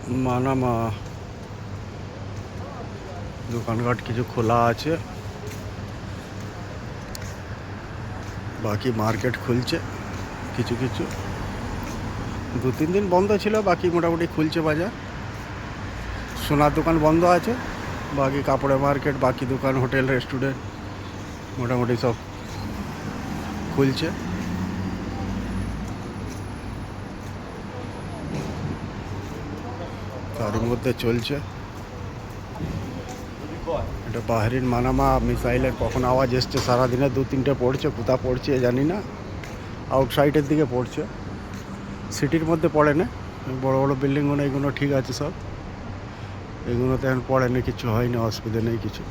Manama দোকানঘাট কিছু খোলা আছে, বাকি মার্কেট খুলছে কিছু কিছু। 2-3 দিন বন্ধ ছিল, বাকি মোটামুটি খুলছে বাজার। সোনার দোকান বন্ধ আছে, বাকি কাপড়ের মার্কেট, বাকি দোকান, হোটেল, রেস্টুরেন্ট মোটামুটি সব খুলছে। তার মধ্যে চলছে এটা বাহরিন মানামা মিসাইলের কখন আওয়াজ এসছে সারাদিনে 2-3টে পড়ছে, কোথা পড়ছে জানি না, আউটসাইডের দিকে পড়ছে, সিটির মধ্যে পড়ে না। বড় বড় বিল্ডিংগুলো এগুলো ঠিক আছে সব, এগুলোতে এখন পড়ে না, কিছু হয়নি, অসুবিধা নেই কিছু।